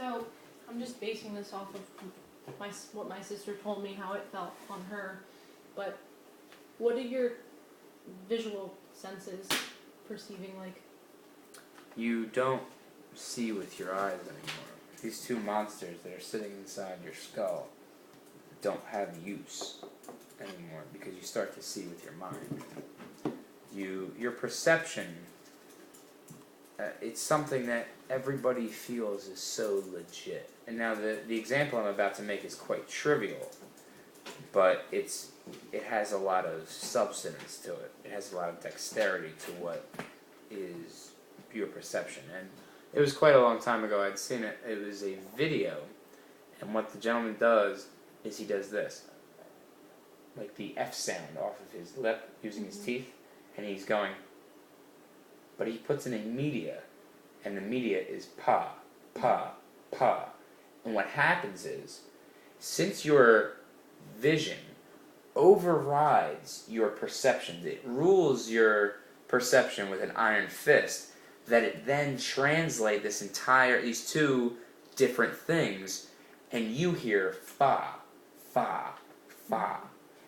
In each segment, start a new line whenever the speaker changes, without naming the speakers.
So, I'm just basing this off of what my sister told me, how it felt on her. But what are your visual senses perceiving like?
You don't see with your eyes anymore. These two monsters that are sitting inside your skull don't have use anymore because you start to see with your mind. Your perception, it's something that everybody feels is so legit. And now the example I'm about to make is quite trivial, but it has a lot of substance to it. It has a lot of dexterity to what is pure perception. And it was quite a long time ago I'd seen it. It was a video, and what the gentleman does is he does this, like the F sound off of his lip using his teeth, and he's going, but he puts in a media, and the media is pa, pa, pa. And what happens is, since your vision overrides your perceptions, it rules your perception with an iron fist, that it then translates these two different things, and you hear fa, fa, fa.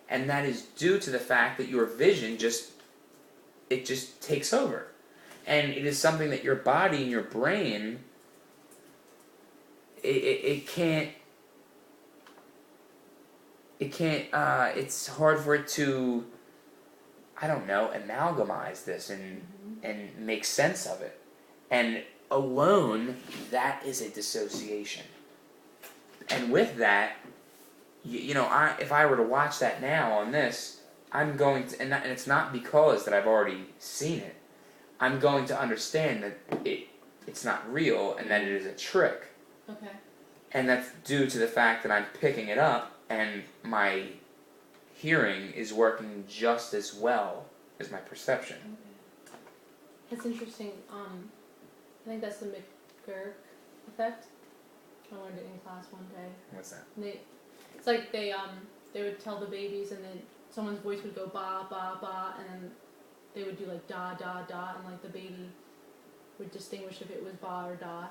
And that is due to the fact that your vision just takes over. And it is something that your body and your brain, it's hard for it to, I don't know, amalgamize this and make sense of it. And alone, that is a dissociation. And with that, if I were to watch that now on this, I'm going to, and it's not because that I've already seen it, I'm going to understand that it's not real and that it is a trick.
Okay.
And that's due to the fact that I'm picking it up and my hearing is working just as well as my perception.
Okay. That's interesting. I think that's the McGurk effect. I learned it in class one day.
What's that?
It's like they would tell the babies, and then someone's voice would go ba ba ba, and then they would do like da da da, and like the baby would distinguish if it was ba or da.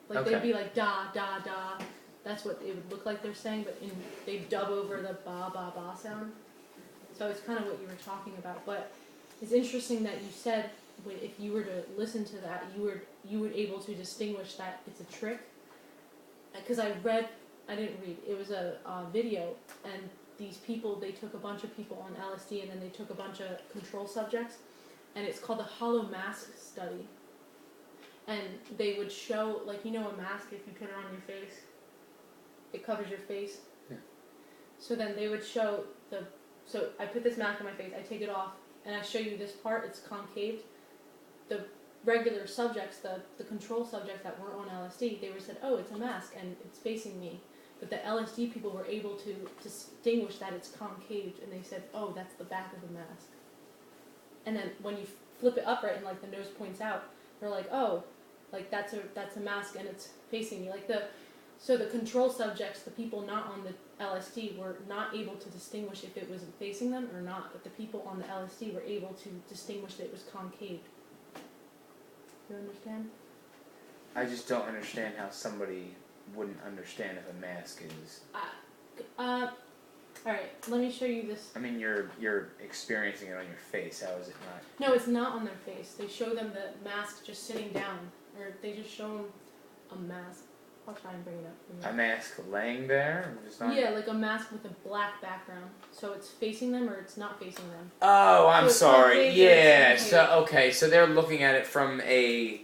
Like they'd be like da da da. That's what it would look like they're saying, but they'd dub over the ba ba ba sound. So it's kind of what you were talking about. But it's interesting that you said if you were to listen to that, you would able to distinguish that it's a trick. Because I didn't read. It was a video, and these people, they took a bunch of people on LSD, and then they took a bunch of control subjects, and it's called the hollow mask study. And they would show, like, a mask, if you put it on your face, it covers your face.
Yeah.
So then they would show so I put this mask on my face, I take it off, and I show you this part, it's concaved. The regular subjects, the control subjects that weren't on LSD, they said, oh, it's a mask, and it's facing me. But the LSD people were able to distinguish that it's concaved, and they said, oh, that's the back of the mask. And then when you flip it upright and like the nose points out, they're like, oh, like that's a mask and it's facing me. So the control subjects, the people not on the LSD, were not able to distinguish if it was facing them or not, but the people on the LSD were able to distinguish that it was concave. You understand?
I just don't understand how somebody wouldn't understand if a mask is.
All right, let me show you this.
I mean, you're experiencing it on your face. How is it not?
No, it's not on their face. They show them the mask just sitting down, or they just show them a mask. I'll try and bring it up for you.
A mask laying there?
Yeah, like a mask with a black background. So it's facing them or it's not facing them.
Oh, I'm
so
sorry. Yeah. So they're looking at it from a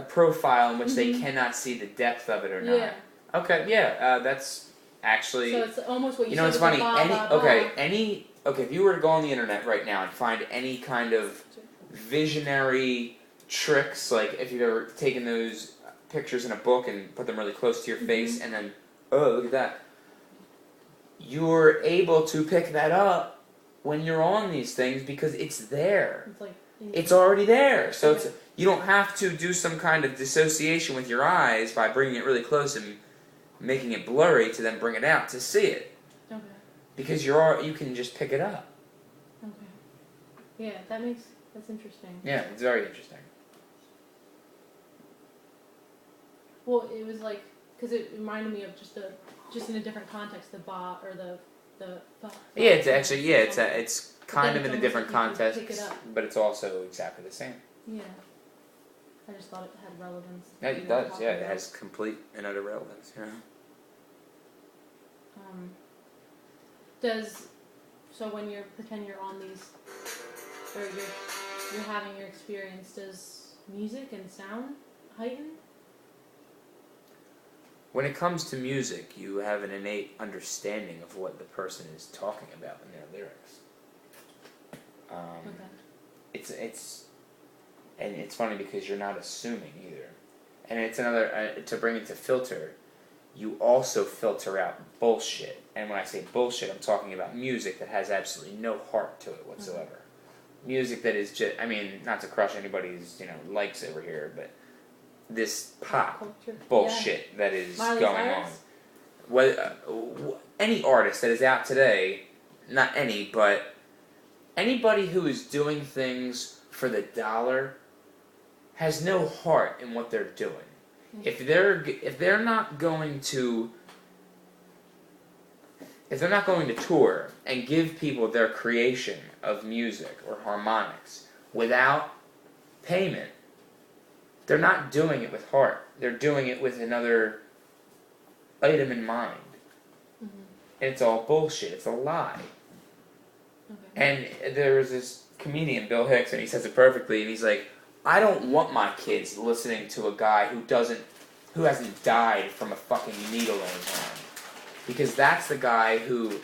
profile in which they cannot see the depth of it or not.
Yeah.
Okay. Yeah. That's actually.
So it's almost what you
know. It's funny.
Okay,
If you were to go on the internet right now and find any kind of visionary tricks, like if you've ever taken those pictures in a book and put them really close to your face, and then, oh, look at that. You're able to pick that up when you're on these things because it's there. It's already there. So you don't have to do some kind of dissociation with your eyes by bringing it really close and making it blurry to then bring it out to see it.
Okay.
Because you can just pick it up.
Okay. Yeah, that's interesting.
Yeah, it's very interesting.
Well, it was like, because it reminded me of just in a different context, the ba or the ba.
Yeah, it's actually it's kind of
it's
in a
almost
different
like you can pick
context,
it up.
but it's also exactly the same.
Yeah. I just thought it had relevance.
Yeah,
to
it
what
does.
we're talking
Yeah, it
about.
has complete and utter relevance. Yeah.
So when you're pretend you're on these, or you're having your experience, does music and sound heighten?
When it comes to music, you have an innate understanding of what the person is talking about in their lyrics.
Okay.
It's funny because you're not assuming either, and it's another to bring it to filter. You also filter out bullshit, and when I say bullshit, I'm talking about music that has absolutely no heart to it whatsoever. Music that is just, I mean, not to crush anybody's likes over here, but this pop bullshit that is
Miley
going
Cyrus?
on. Any artist that is out today, not any, but anybody who is doing things for the dollar has no heart in what they're doing. If they're not going to tour and give people their creation of music or harmonics without payment, they're not doing it with heart. They're doing it with another item in mind.
Mm-hmm.
And it's all bullshit. It's a lie.
Okay.
And there was this comedian, Bill Hicks, and he says it perfectly, and he's like, I don't want my kids listening to a guy who hasn't died from a fucking needle in his arm. Because that's the guy who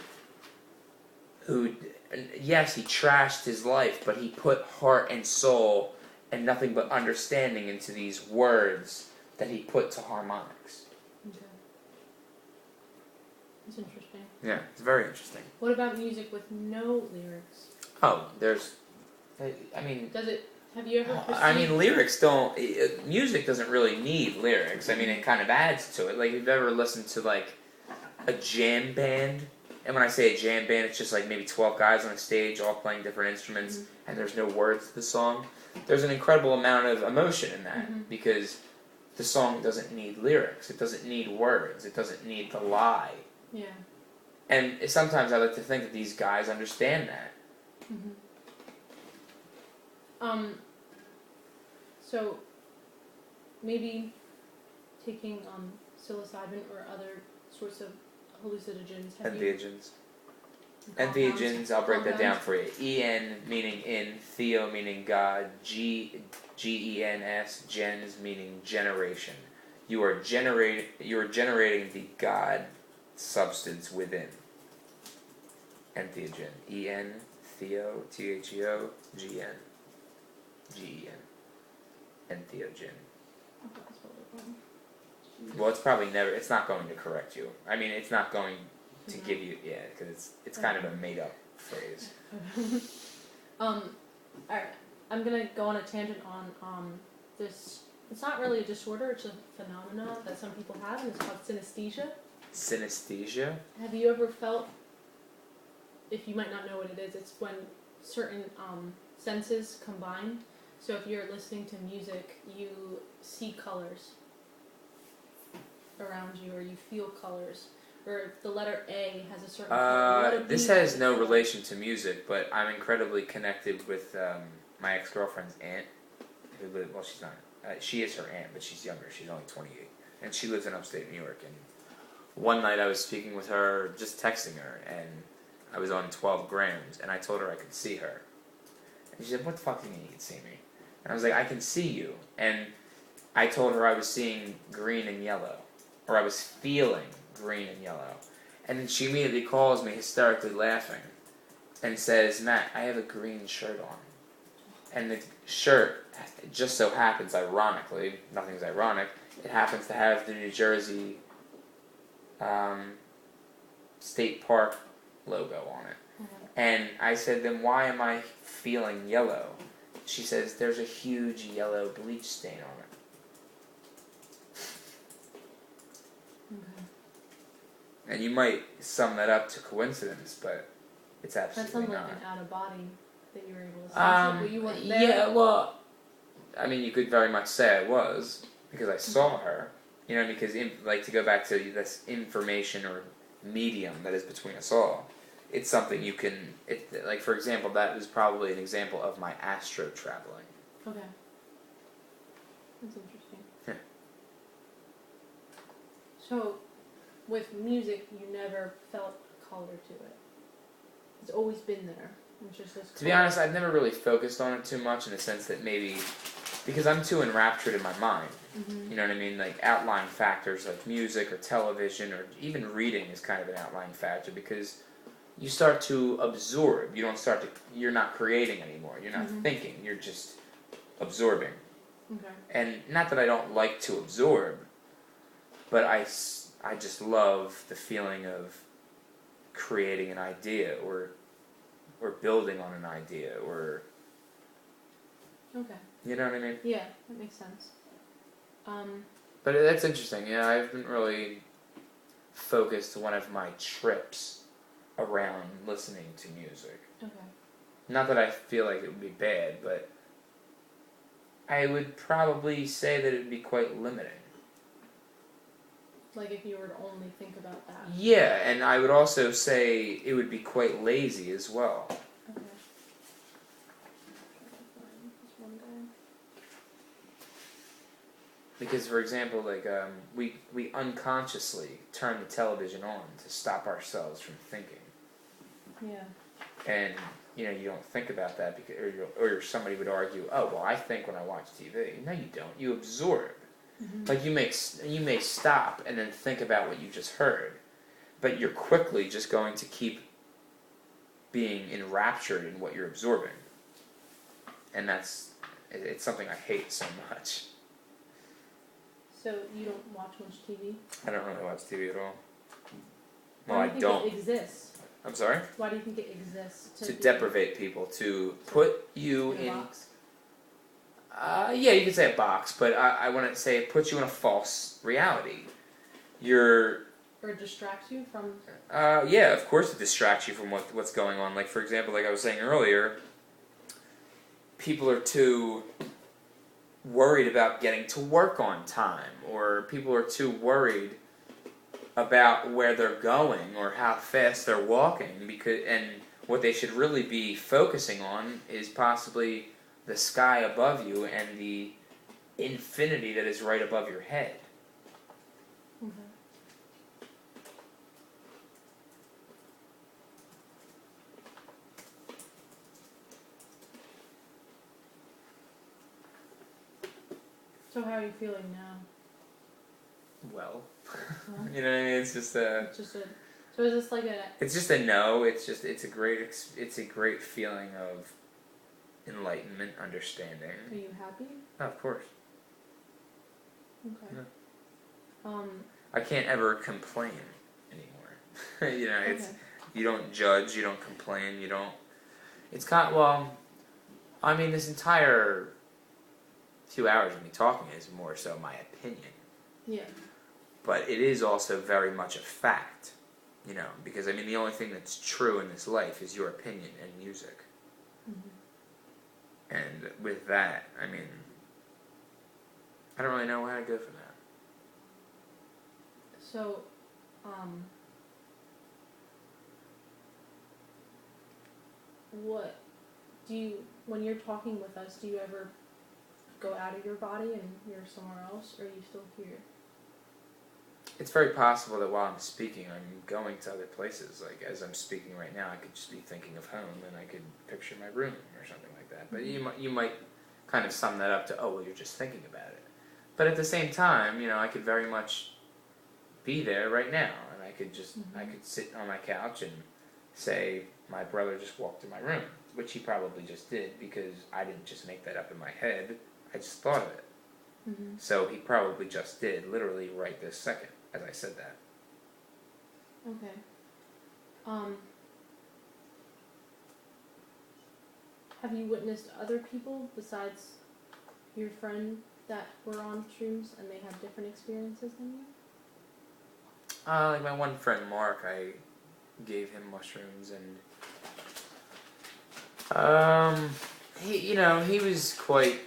yes, he trashed his life, but he put heart and soul and nothing but understanding into these words that he put to harmonics.
Okay. That's interesting.
Yeah, it's very interesting.
What about music with no lyrics?
Oh,
Have you ever perceived...
lyrics don't... music doesn't really need lyrics. I mean, it kind of adds to it. Like, if you've ever listened to, like, a jam band, and when I say a jam band, it's just, like, maybe 12 guys on a stage all playing different instruments, and there's no words to the song. There's an incredible amount of emotion in that, because the song doesn't need lyrics. It doesn't need words. It doesn't need to lie.
Yeah.
And sometimes I like to think that these guys understand that.
So maybe taking psilocybin or other sorts of hallucinogens.
Entheogens. Entheogens, I'll break that down for you. En meaning in, theo meaning God, Gens, gens meaning generation. You are generating the God substance within. Entheogen. En, theo, theo, Gn, Gen. Entheogen. Well, it's not going to correct you. I mean, it's not going to give you, because it's kind of a made up phrase.
Alright, I'm gonna go on a tangent on this. It's not really a disorder, it's a phenomenon that some people have, and it's called synesthesia.
Synesthesia?
Have you ever felt, if you might not know what it is, it's when certain senses combine. So if you're listening to music, you see colors around you, or you feel colors, or if the letter A has a certain color.
This has no relation to music, but I'm incredibly connected with my ex-girlfriend's aunt. She's not. She is her aunt, but she's younger. She's only 28, and she lives in upstate New York. And one night I was speaking with her, just texting her, and I was on 12 grams, and I told her I could see her. And she said, "What the fuck do you mean you can see me?" And I was like, "I can see you." And I told her I was seeing green and yellow, or I was feeling green and yellow. And then she immediately calls me hysterically laughing and says, "Matt, I have a green shirt on." And the shirt, it just so happens, ironically, nothing's ironic, it happens to have the New Jersey State Park logo on it. And I said, "Then why am I feeling yellow?" She says, "There's a huge yellow bleach stain on it." And you might sum that up to coincidence, but it's absolutely
That
not.
sounds like an out of body that you were able to sense, but you weren't there.
Yeah, well, I mean, you could very much say I was, because I saw her, You know, because like to go back to this information or medium that is between us all, it's something you can. Like for example, that is probably an example of my astro traveling.
Okay. That's interesting.
Yeah.
So, with music, you never felt color to it. It's always been there. It's just this.
To be honest, I've never really focused on it too much in the sense that maybe because I'm too enraptured in my mind.
Mm-hmm.
You know what I mean? Like outlying factors like music or television or even reading is kind of an outlying factor because you start to absorb. You don't start to. You're not creating anymore. You're not thinking. You're just absorbing.
Okay.
And not that I don't like to absorb, but I just love the feeling of creating an idea or building on an idea or
Okay.
you know what I mean?
Yeah, that makes sense.
But that's interesting. Yeah, I haven't really focused one of my trips around listening to music.
Okay.
Not that I feel like it would be bad, but I would probably say that it would be quite limiting.
Like if you were to only think about that.
Yeah, and I would also say it would be quite lazy as well.
Okay. This one guy.
Because, for example, like we unconsciously turn the television on to stop ourselves from thinking,
Yeah.
and you know you don't think about that because, or somebody would argue, oh well, I think when I watch TV. No, you don't. You absorb.
Mm-hmm.
Like you may stop and then think about what you just heard, but you're quickly just going to keep being enraptured in what you're absorbing, and it's something I hate so much.
So you don't watch much TV?
I don't really watch TV at all. Well,
Why do you think it exists?
I'm sorry?
Why do you think it exists?
To deprivate people, to put you
in a box?
Yeah, you could say a box, but I want to say it puts you in a false reality. Or
it distracts you from...
yeah, of course it distracts you from what's going on. Like, for example, like I was saying earlier, people are too worried about getting to work on time, or people are too worried about where they're going or how fast they're walking, and what they should really be focusing on is possibly the sky above you and the infinity that is right above your head.
Okay. So how are you feeling now?
Well,
Huh?
you know what I mean? It's just a.
It's just a... So is this like a...
It's just a no. It's a great feeling of enlightenment, understanding.
Are you happy?
Oh, of course.
Okay.
Yeah. I can't ever complain anymore. You know, it's
Okay.
you don't judge, you don't complain, you don't. It's kind of, well, I mean, this entire few hours of me talking is more so my opinion,
Yeah.
but it is also very much a fact. You know, because I mean, the only thing that's true in this life is your opinion and music.
Mm-hmm.
And with that, I mean, I don't really know where to go from that.
So, what do you, when you're talking with us, do you ever go out of your body and you're somewhere else, or are you still here?
It's very possible that while I'm speaking, I'm going to other places. Like, as I'm speaking right now, I could just be thinking of home, and I could picture my room or something like that. But you might kind of sum that up to, oh, well, you're just thinking about it. But at the same time, you know, I could very much be there right now, and I could just, I could sit on my couch and say, my brother just walked in my room, which he probably just did, because I didn't just make that up in my head, I just thought of it.
Mm-hmm.
So he probably just did, literally right this second, as I said that.
Okay. Have you witnessed other people besides your friend that were on shrooms and they have different experiences than you?
Like my one friend Mark, I gave him mushrooms, and he was quite